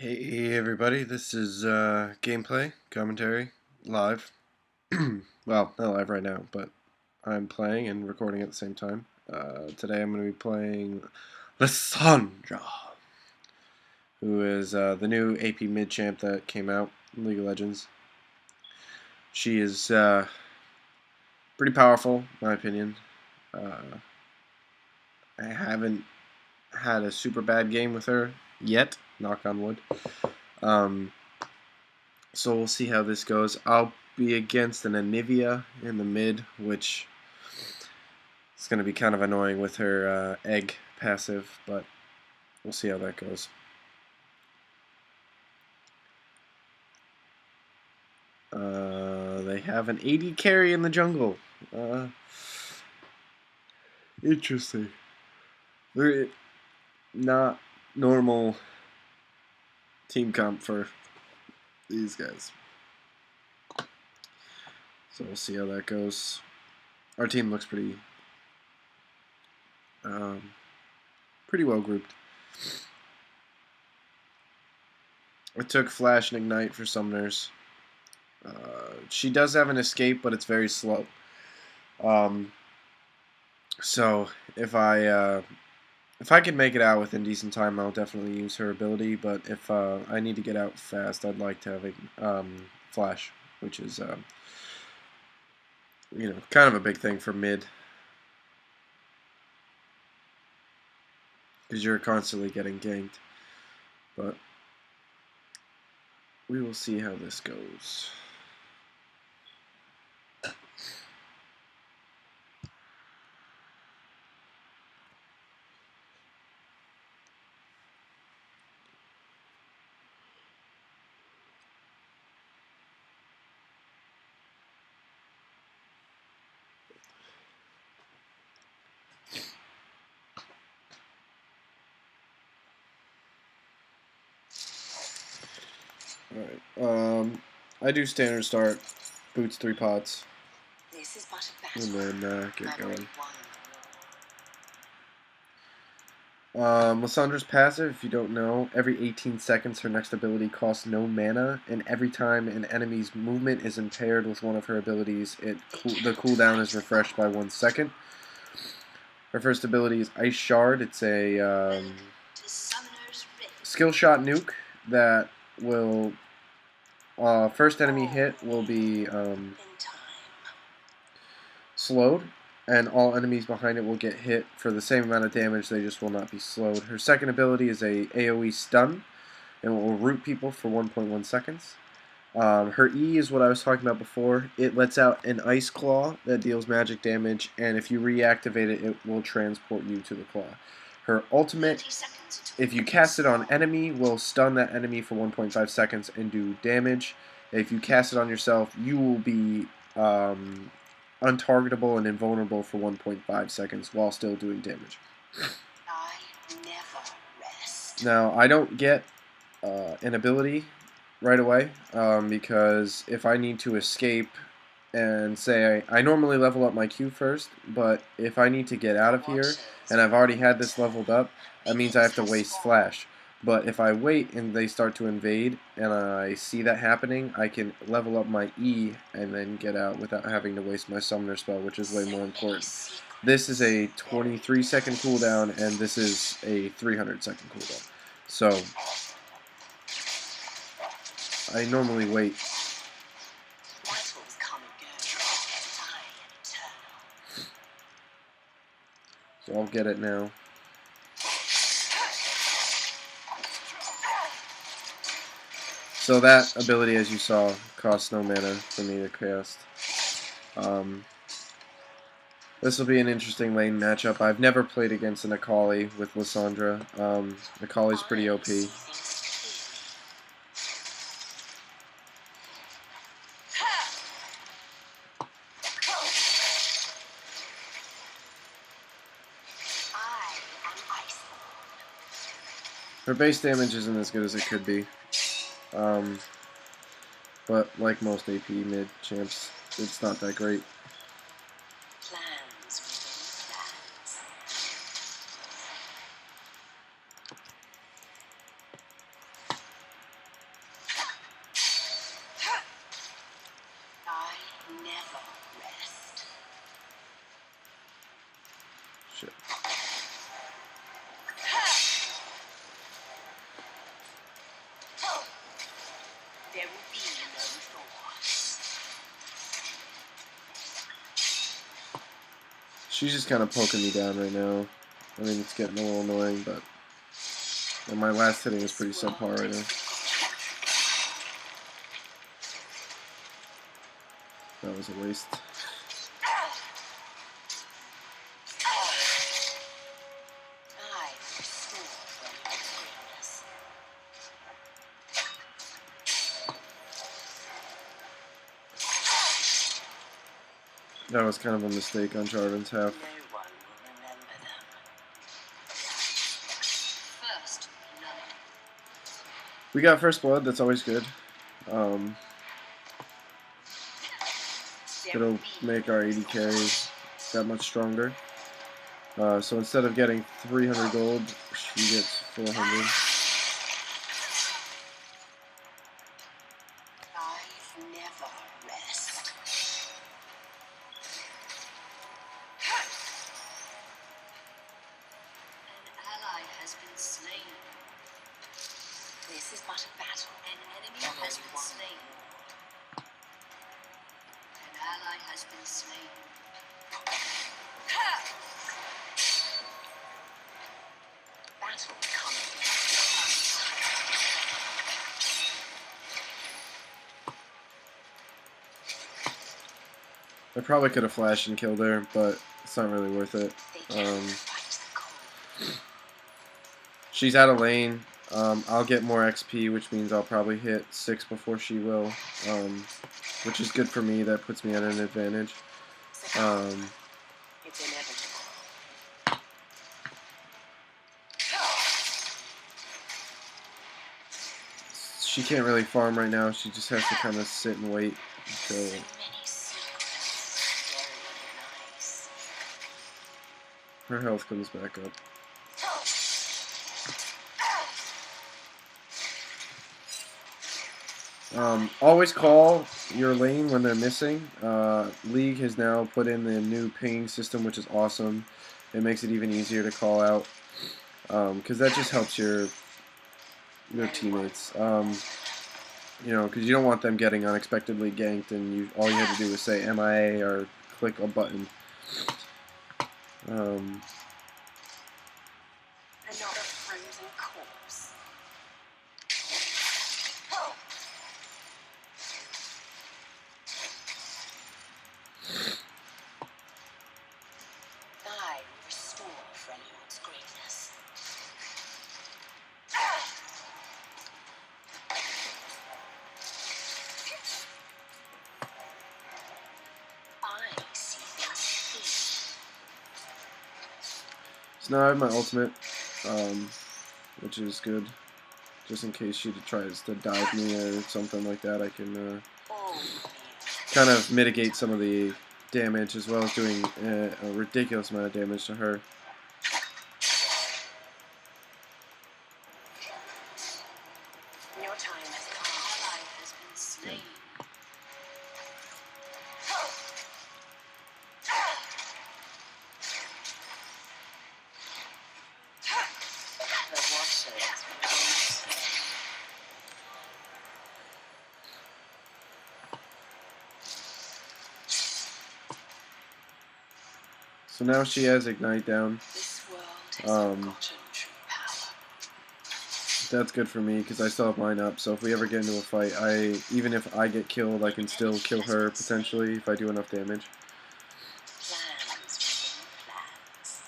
Hey everybody, this is gameplay, commentary, live. Well, not live right now, but I'm playing and recording at the same time. Today I'm going to be playing Lissandra, who is the new AP mid champ that came out in League of Legends. She is pretty powerful, in my opinion. I haven't had a super bad game with her yet, knock on wood. So we'll see how this goes. I'll be against an Anivia in the mid, which is going to be kind of annoying with her egg passive, but we'll see how that goes. They have an AD carry in the jungle. Interesting. They're not normal team comp for these guys. So we'll see how that goes. Our team looks pretty well grouped. I took Flash and Ignite for Summoners. She does have an escape, but it's very slow. So if I can make it out within decent time, I'll definitely use her ability. But if I need to get out fast, I'd like to have a Flash, which is kind of a big thing for mid, because you're constantly getting ganked. But we will see how this goes. Alright, I do standard start, boots 3 pots, and then get going. Lissandra's passive, if you don't know, every 18 seconds her next ability costs no mana, and every time an enemy's movement is impaired with one of her abilities, the cooldown is refreshed by 1 second. Her first ability is Ice Shard. It's a skill shot nuke that will first enemy hit will be slowed, and all enemies behind it will get hit for the same amount of damage, they just will not be slowed. Her second ability is a AoE stun, and it will root people for 1.1 seconds. Her E is what I was talking about before. It lets out an Ice Claw that deals magic damage, and if you reactivate it, it will transport you to the claw. Her ultimate, if you cast it on enemy, will stun that enemy for 1.5 seconds and do damage. If you cast it on yourself, you will be untargetable and invulnerable for 1.5 seconds while still doing damage. Now, I don't get an ability right away because if I need to escape and say I normally level up my Q first, but if I need to get out of here and I've already had this leveled up, that means I have to waste Flash. But if I wait and they start to invade and I see that happening, I can level up my E and then get out without having to waste my Summoner spell, which is way more important. This is a 23-second cooldown, and this is a 300-second cooldown. So I normally wait. So I'll get it now. So that ability, as you saw, costs no mana for me to cast. This will be an interesting lane matchup. I've never played against an Akali with Lissandra. Akali's pretty OP. Her base damage isn't as good as it could be. But like most AP mid champs, it's not that great. Shit. There will be no thoughts. She's just kind of poking me down right now. I mean, it's getting a little annoying, but and my last hitting is pretty subpar right now. That was a waste. That was kind of a mistake on Jarvan's half. We got first blood, that's always good. It'll make our 80 carries that much stronger. So instead of getting 300 gold, she gets 400. Never rest. An ally has been slain. This is but a battle. An enemy has been slain. An ally has been slain. Battle coming. I probably could have flashed and killed her, but it's not really worth it. She's out of lane. I'll get more XP, which means I'll probably hit 6 before she will, which is good for me. That puts me at an advantage. It's inevitable. She can't really farm right now. She just has to kind of sit and wait until her health comes back up. Always call your lane when they're missing. League has now put in the new ping system, which is awesome. It makes it even easier to call out, because that just helps your teammates. You know, because you don't want them getting unexpectedly ganked, and all you have to do is say MIA or click a button. Another frozen corpse. I will restore Freljord's greatness. I see things. So now I have my ultimate, which is good. Just in case she tries to dive me or something like that, I can kind of mitigate some of the damage, as well as doing a ridiculous amount of damage to her. Your time has come. Ally has been slain. The watcher has been So now she has Ignite down. This world has forgotten true power. That's good for me because I still have mine up. So if we ever get into a fight, even if I get killed, I can still kill her potentially if I do enough damage.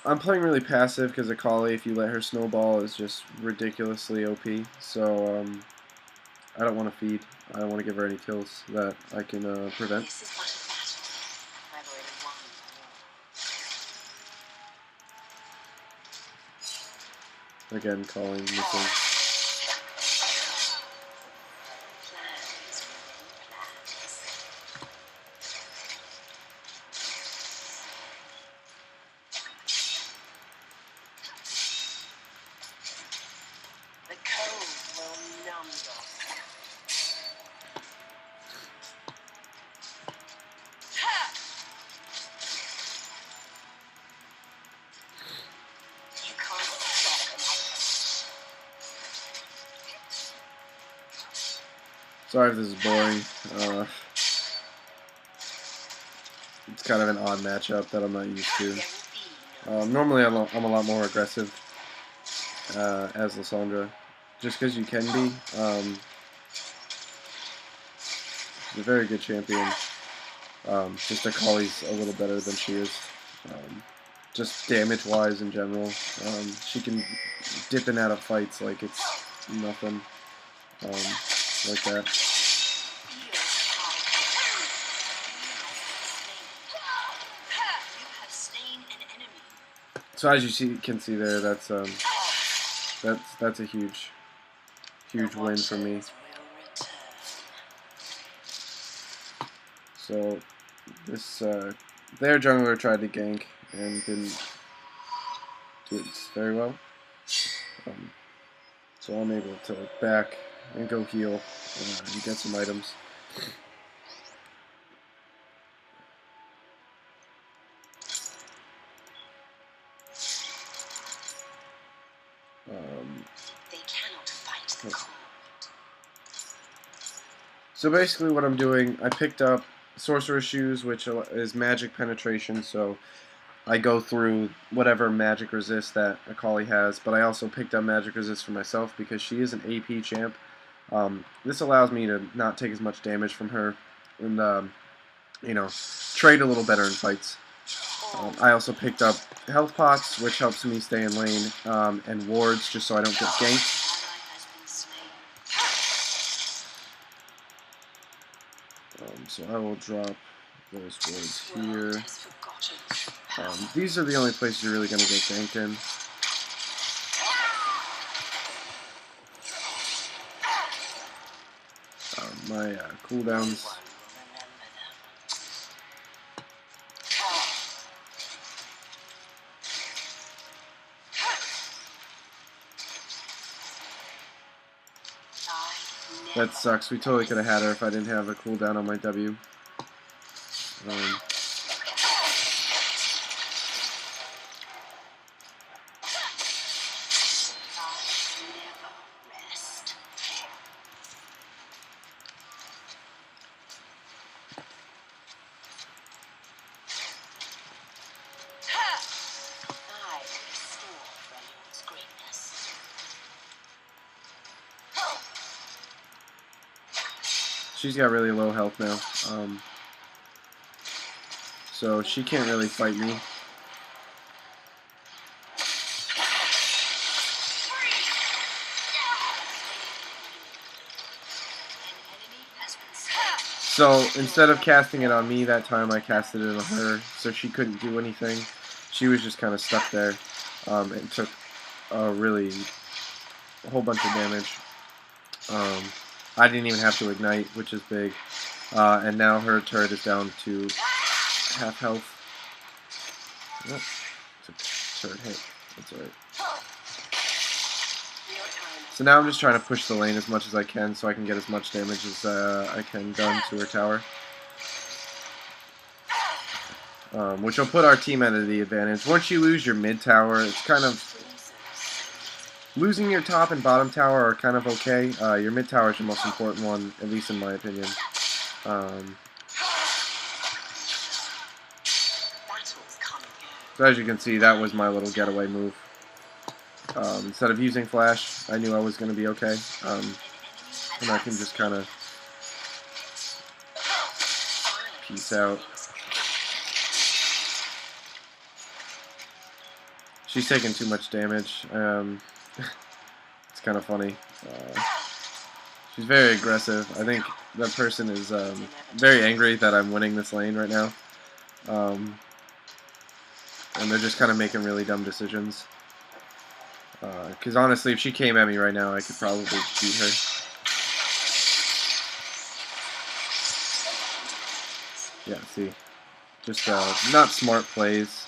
I'm playing really passive because Akali, if you let her snowball, is just ridiculously OP. So I don't want to feed. I don't want to give her any kills that I can prevent. This is but a battle. I've already won. Again, calling missing. Plans within plans. The cold will numb your Sorry if this is boring. It's kind of an odd matchup that I'm not used to. Normally I'm a lot more aggressive as Lissandra, just because you can be. She's a very good champion. Just Akali's a little better than she is. Just damage-wise in general. She can dip in and out of fights like it's nothing. Like that. So as you can see there, that's a huge win for me. So this their jungler tried to gank and didn't do it very well. So I'm able to back and go heal and get some items. They cannot fight the cold. So basically what I'm doing, I picked up Sorcerer's Shoes, which is magic penetration, so I go through whatever magic resist that Akali has, but I also picked up magic resist for myself because she is an AP champ. This allows me to not take as much damage from her and, you know, trade a little better in fights. I also picked up health pots, which helps me stay in lane, and wards, just so I don't get ganked. So I will drop those wards here. These are the only places you're really going to get ganked in. My cooldowns. That sucks. We totally could have had her if I didn't have a cooldown on my W. She's got really low health now, so she can't really fight me. So instead of casting it on me that time, I casted it on her, so she couldn't do anything. She was just kind of stuck there, and took a whole bunch of damage. I didn't even have to ignite, which is big. And now her turret is down to half health. Oh, it's a turret hit. That's alright. So now I'm just trying to push the lane as much as I can so I can get as much damage as I can done to her tower. Which will put our team at the advantage. Once you lose your mid tower, it's kind of... Losing your top and bottom tower are kind of okay. Your mid tower is the most important one, at least in my opinion. So as you can see, that was my little getaway move. Instead of using flash, I knew I was going to be okay. And I can just kind of peace out. She's taking too much damage. It's kind of funny. She's very aggressive. I think that person is very angry that I'm winning this lane right now. And they're just kind of making really dumb decisions. Because honestly, if she came at me right now, I could probably beat her. Yeah, see. Just not smart plays.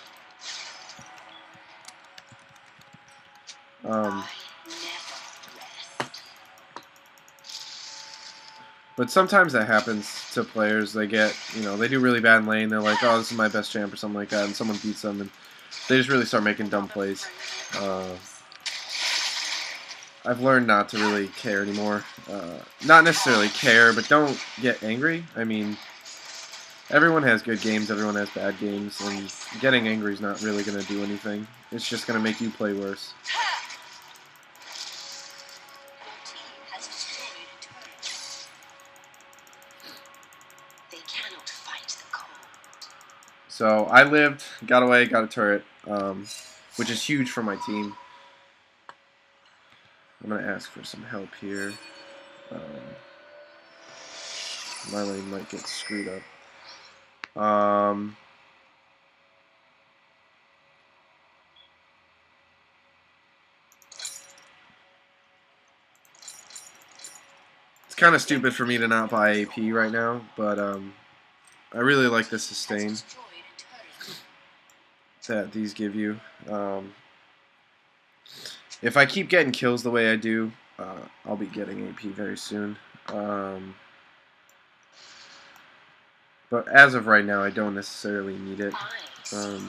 But sometimes that happens to players. They get, they do really bad in lane. They're like, oh, this is my best champ or something like that, and someone beats them, and they just really start making dumb plays. I've learned not to really care anymore. Not necessarily care, but don't get angry. I mean, everyone has good games, everyone has bad games, and getting angry is not really going to do anything. It's just going to make you play worse. Your team has destroyed a turret. They cannot fight the cold. So I lived, got away, got a turret, which is huge for my team. I'm going to ask for some help here. My lane might get screwed up. It's kind of stupid for me to not buy AP right now, but I really like the sustain that these give you. If I keep getting kills the way I do, I'll be getting AP very soon. But as of right now, I don't necessarily need it. So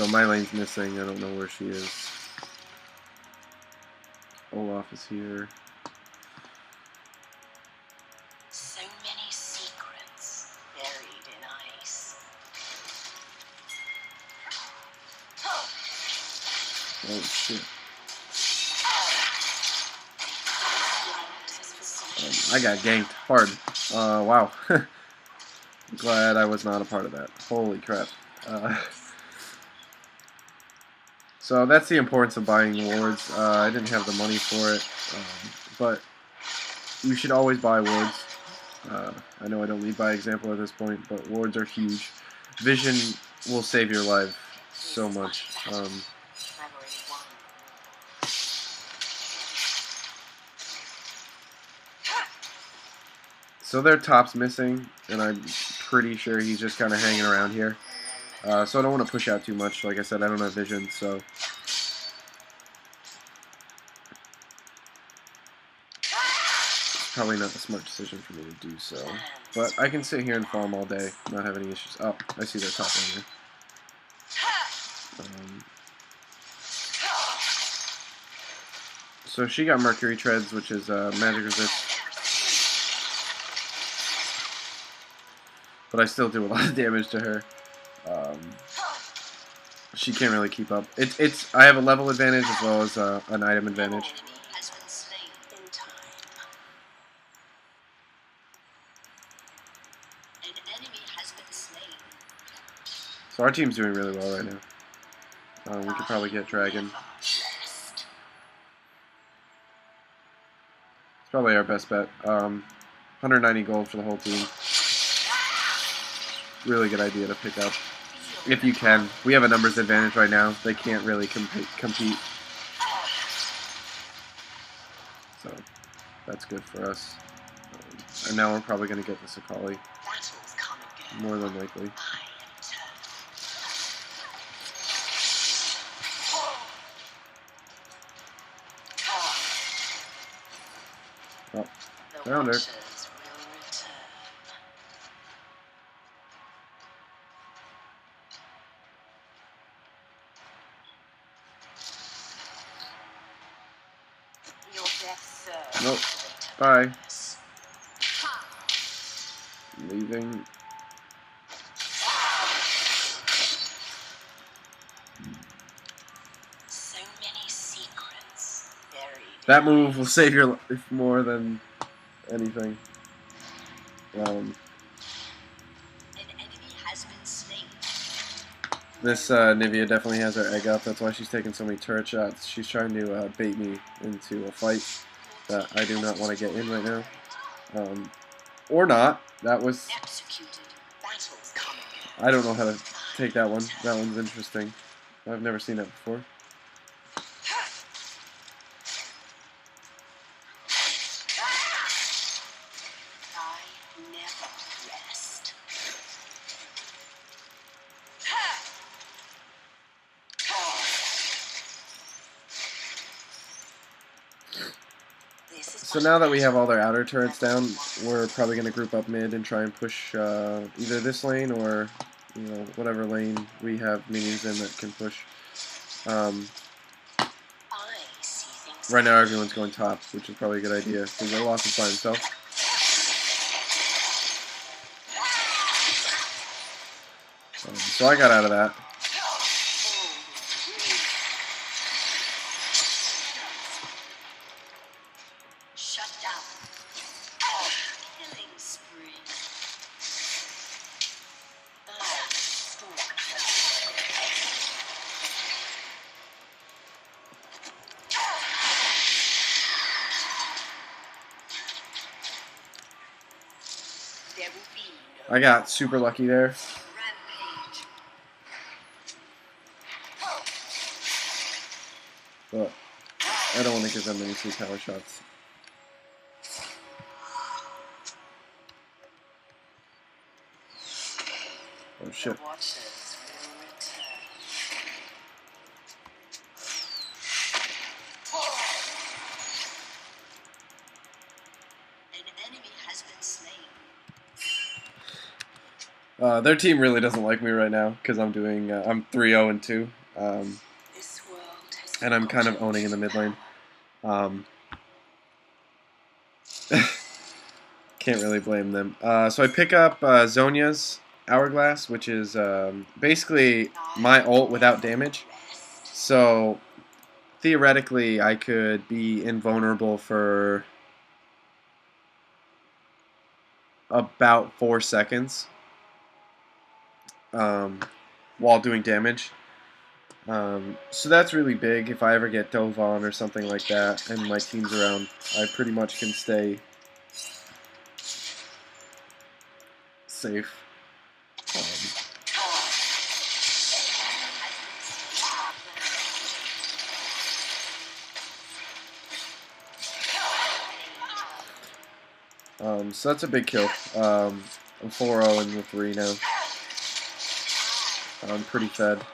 my lane's missing. I don't know where she is. Olaf is here. So many secrets buried in ice. Oh shit. I got ganked hard. Wow. Glad I was not a part of that. Holy crap. So that's the importance of buying wards. I didn't have the money for it, but you should always buy wards. I know I don't lead by example at this point, but wards are huge. Vision will save your life so much. So their top's missing, and I'm pretty sure he's just kind of hanging around here. So I don't want to push out too much. Like I said, I don't have vision, so... It's probably not the smart decision for me to do so. But I can sit here and farm all day, not have any issues. Oh, I see their top laner. So she got Mercury Treads, which is magic resist. But I still do a lot of damage to her. She can't really keep up. I have a level advantage as well as an item advantage. So our team's doing really well right now. We could probably get Dragon. It's probably our best bet. 190 gold for the whole team. Really good idea to pick up. If you can. We have a numbers advantage right now. They can't really compete. So, that's good for us. And now we're probably going to get the Sakali. More than likely. Oh, found her. Nope. Bye. Leaving. So many secrets buried. That move will save your life more than anything. An enemy has been slain. This Nivea definitely has her egg up. That's why she's taking so many turret shots. She's trying to bait me into a fight that I do not want to get in right now. Or not. That was... I don't know how to take that one. That one's interesting. I've never seen that before. So now that we have all their outer turrets down, we're probably going to group up mid and try and push either this lane or, you know, whatever lane we have minions in that can push. right now everyone's going top, which is probably a good idea because they lost him by himself. So I got out of that. Shut down. Killing spree. There will be no I got super lucky there. rampage. But I don't want to give them any free power shots. Oh shit. The watchers will return. An enemy has been slain. Their team really doesn't like me right now because I'm doing I'm 3-0-2, This world has and I'm kind of owning in the mid lane. Can't really blame them. So I pick up Zhonya's Hourglass, which is basically my ult without damage. So theoretically, I could be invulnerable for about 4 seconds while doing damage. So that's really big. If I ever get dove on or something like that and my team's around, I pretty much can stay safe. So that's a big kill. I'm 4-0 in the 3 now. I'm pretty fed.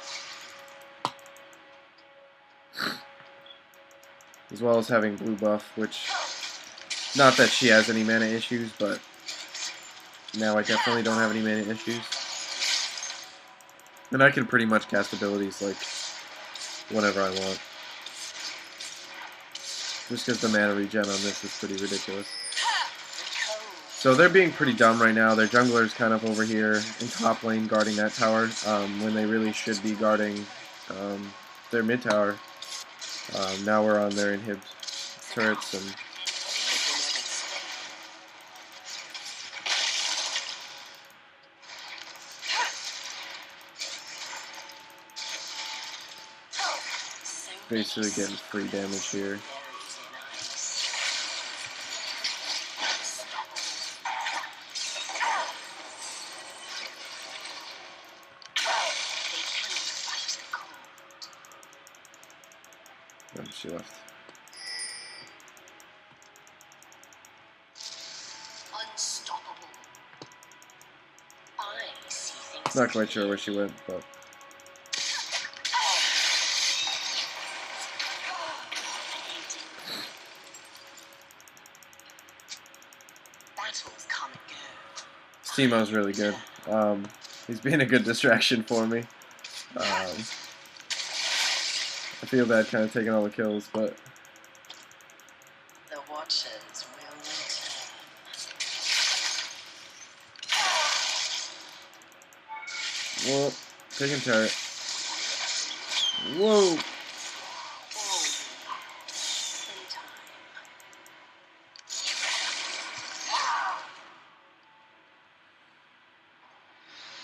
As well as having blue buff, which, not that she has any mana issues, but now I definitely don't have any mana issues. And I can pretty much cast abilities like whenever I want. Just because the mana regen on this is pretty ridiculous. So they're being pretty dumb right now. Their jungler's kind of over here in top lane guarding that tower when they really should be guarding their mid tower. Now we're on their inhib turrets and basically getting free damage here. Oh, she left. Unstoppable. I see things. Not quite sure where she went, but Battles come and go. Teemo's really good. He's being a good distraction for me. I feel bad kind of taking all the kills, but The watchers will return. whoa, taking turret. Whoa. In time.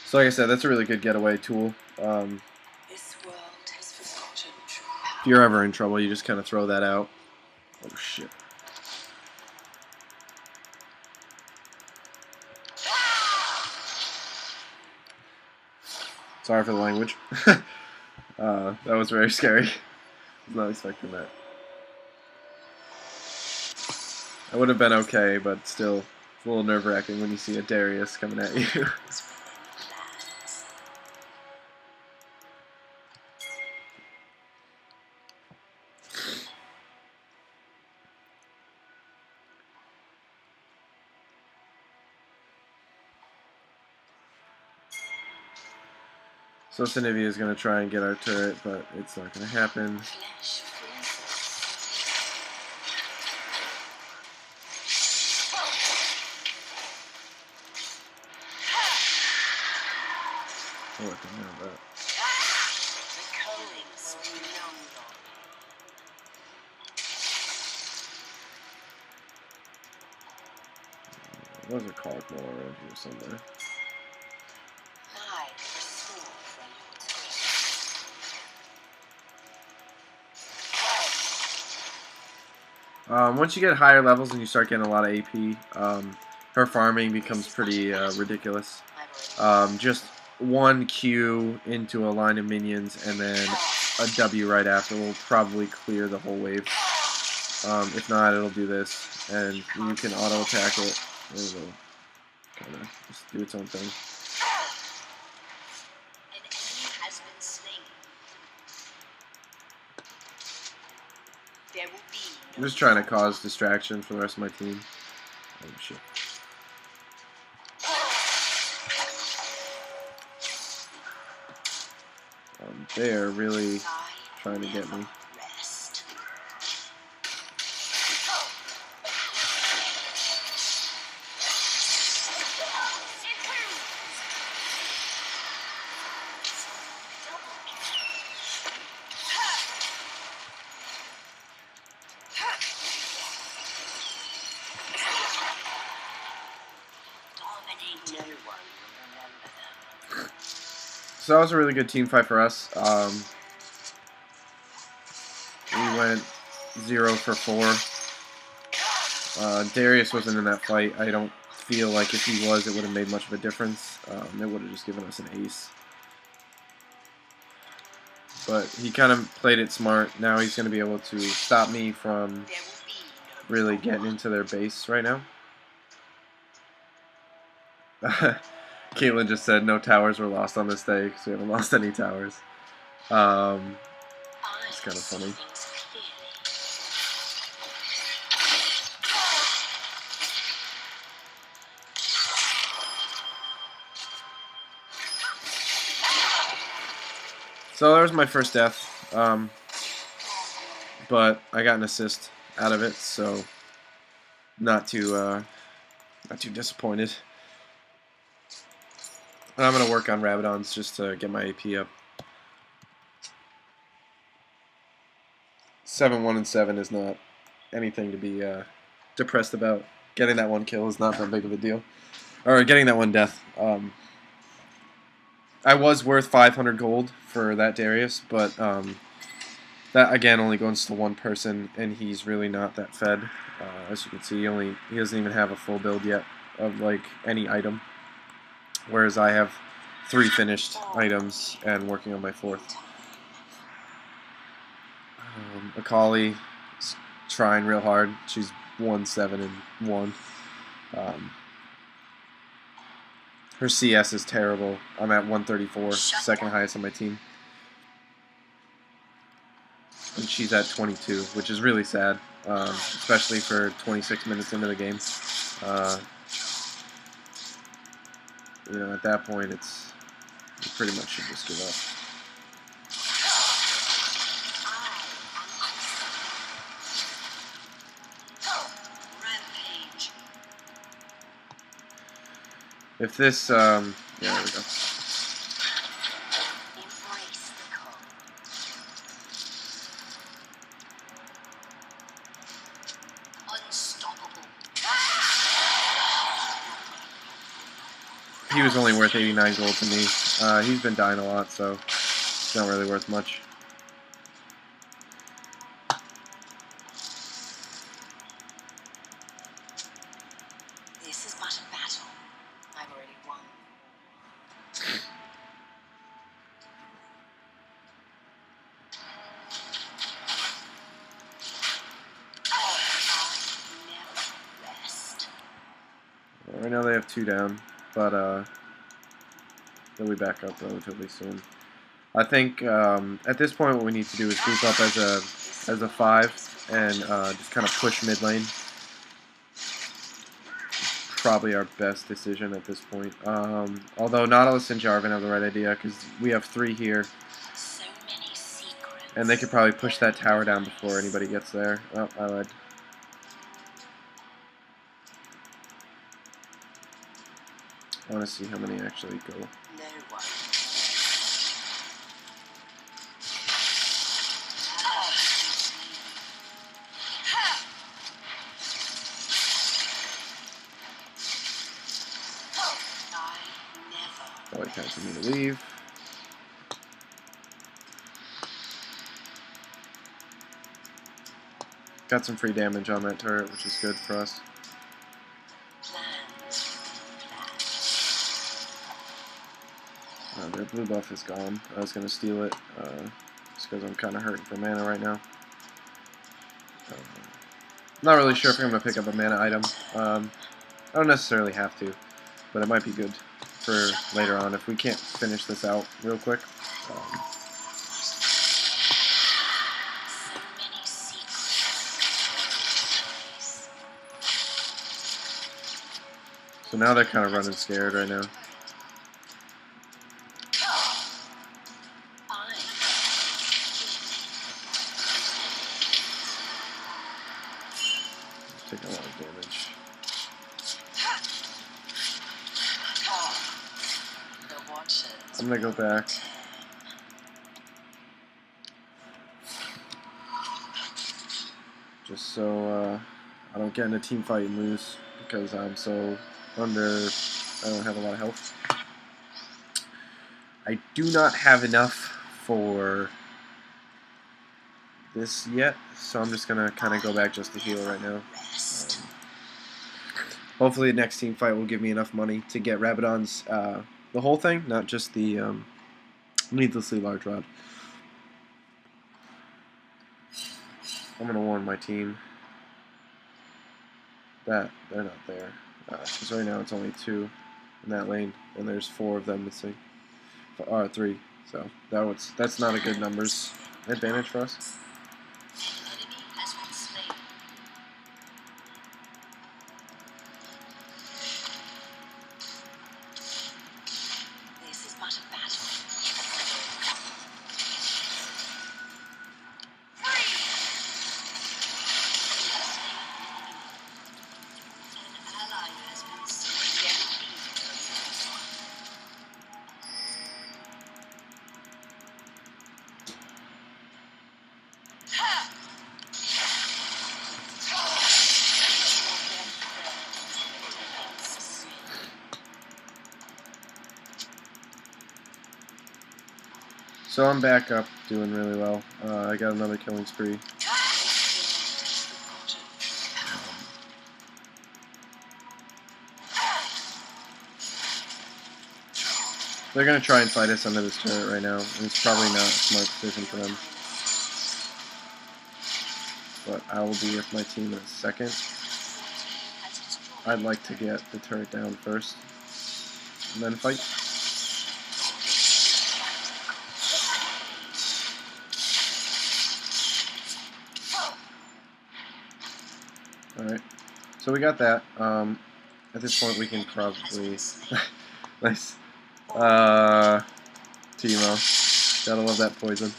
So like I said, that's a really good getaway tool. This world has forgotten true If you're ever in trouble, you just kind of throw that out. Oh shit. Sorry for the language. That was very scary. I was not expecting that. I would have been okay, but still, it's a little nerve-wracking when you see a Darius coming at you. So Sinivia is going to try and get our turret, but it's not going to happen. flesh freezes. I'll let them have that. The coins phenomenal. There was a card more around here somewhere. I restore from your Once you get higher levels and you start getting a lot of AP, her farming becomes pretty ridiculous. Just one Q into a line of minions and then a W right after will probably clear the whole wave. If not, it'll do this, and you can auto attack it. It'll kind of just do its own thing. An enemy has been slain. There will be I'm just trying to cause distraction for the rest of my team. Oh shit. They're really trying to get me. rest. Dominate. No one will remember them. So that was a really good team fight for us. We went 0 for 4. Darius wasn't in that fight. I don't feel like if he was, it would have made much of a difference. It would have just given us an ace. But he kind of played it smart. Now he's going to be able to stop me from really getting into their base right now. Caitlin just said no towers were lost on this day because we haven't lost any towers. It's kind of funny. So there's my first death, but I got an assist out of it, so not too disappointed. And I'm gonna work on Rabadons just to get my AP up. 7-1 and 7 is not anything to be depressed about. Getting that one kill is not that big of a deal, or getting that one death. I was worth 500 gold for that Darius, but that again only goes to one person, and he's really not that fed. As you can see, he doesn't even have a full build yet of like any item, whereas I have 3 finished items and working on my 4th. Akali is trying real hard. She's 1-7 and 1. Her CS is terrible. I'm at 134, second highest on my team. And she's at 22, which is really sad, especially for 26 minutes into the game. You know, at that point, you pretty much should just give up. Rampage. If this, yeah, there we go. Embrace the cold. Unstoppable. He was only worth 89 gold to me. He's been dying a lot, so it's not really worth much. This is but a battle. I've already won. Never rest. Right now they have 2 down, but they'll be back up relatively soon. I think at this point what we need to do is group up as a 5 and just kind of push mid lane. Probably our best decision at this point. Although Nautilus and Jarvan have the right idea because we have 3 here, So many secrets. and they could probably push that tower down before anybody gets there. Oh, I lied. I want to see how many actually go. No one. time for me to leave. Got some free damage on that turret, which is good for us. Their blue buff is gone. I was going to steal it just because I'm kind of hurting for mana right now. Not really sure if I'm going to pick up a mana item. I don't necessarily have to, but it might be good for later on if we can't finish this out real quick. So now they're kind of running scared right now. Taking a lot of damage. I'm gonna go back. Just so I don't get in a team fight and lose because I'm so under. I don't have a lot of health. I do not have enough for this yet, so I'm just gonna kind of go back just to heal right now. Hopefully the next team fight will give me enough money to get Rabadon's the whole thing, not just the needlessly large rod. I'm gonna warn my team that they're not there, because right now it's only 2 in that lane, and there's 4 of them missing, or 3. So that's not a good numbers advantage for us. So I'm back up, doing really well. I got another killing spree. They're going to try and fight us under this turret right now, and it's probably not a smart decision for them. But I will be with my team in a second. I'd like to get the turret down first, and then fight. Alright, so we got that. At this point we can probably... Nice. Teemo. Gotta love that poison.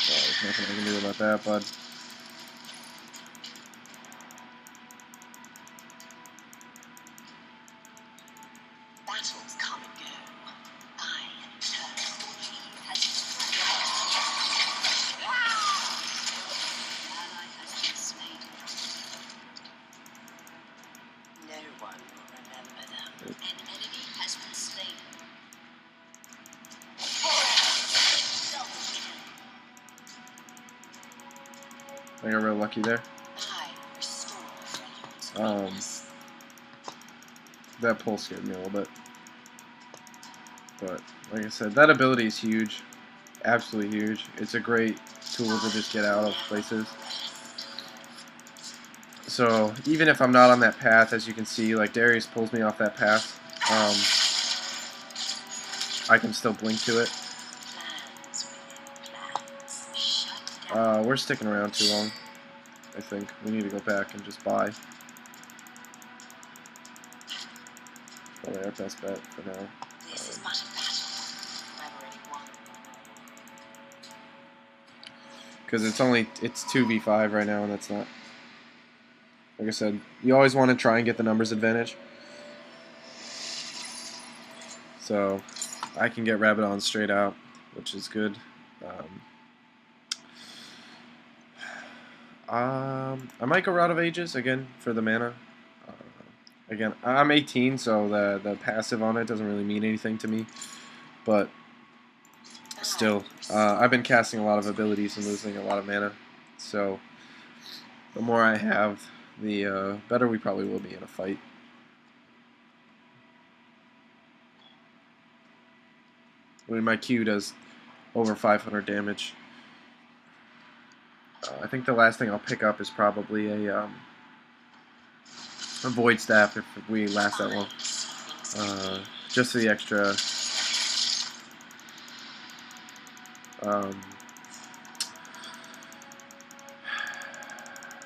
There's nothing I can do about that, bud. Battles come and go. I ally has been slain. No one will remember them. An enemy has been slain. I got real lucky there. That pull scared me a little bit. But, like I said, that ability is huge. Absolutely huge. It's a great tool to just get out of places. So, even if I'm not on that path, as you can see, like Darius pulls me off that path, I can still blink to it. We're sticking around too long. I think we need to go back and just buy. Probably our best bet for now. Because it's 2v5 right now, and that's not. Like I said, you always want to try and get the numbers advantage. So I can get Rabadon straight out, which is good. I might go Route of Ages again for the mana. Uh, Again, I'm 18, so the passive on it doesn't really mean anything to me. But still, I've been casting a lot of abilities and losing a lot of mana. So the more I have, the better we probably will be in a fight. I mean, my Q does over 500 damage. I think the last thing I'll pick up is probably a Void Staff if we last that long. Just the extra um,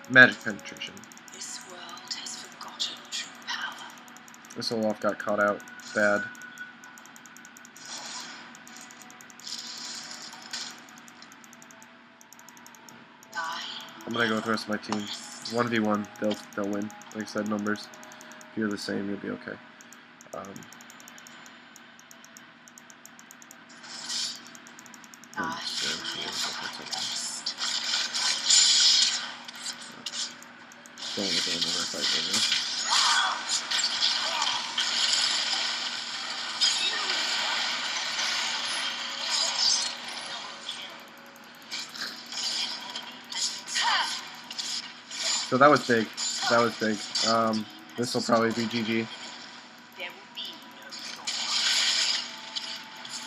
magic penetration. This world has forgotten true power. This Olaf got caught out bad. I'm gonna go with the rest of my team. 1v1, they'll win. Like I said, numbers. If you're the same, you'll be okay. Don't let them in our fight right now. So that was big. That was big. This will probably be GG.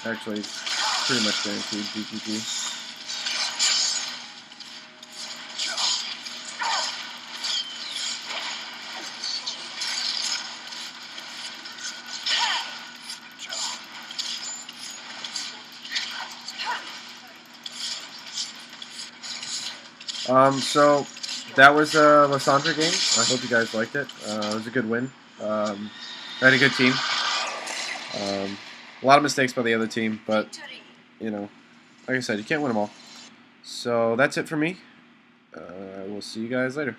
Actually, pretty much guaranteed GG. So that was a Lissandra game. I hope you guys liked it. It was a good win. I had a good team. A lot of mistakes by the other team, but you know, like I said, you can't win them all. So that's it for me. We'll see you guys later.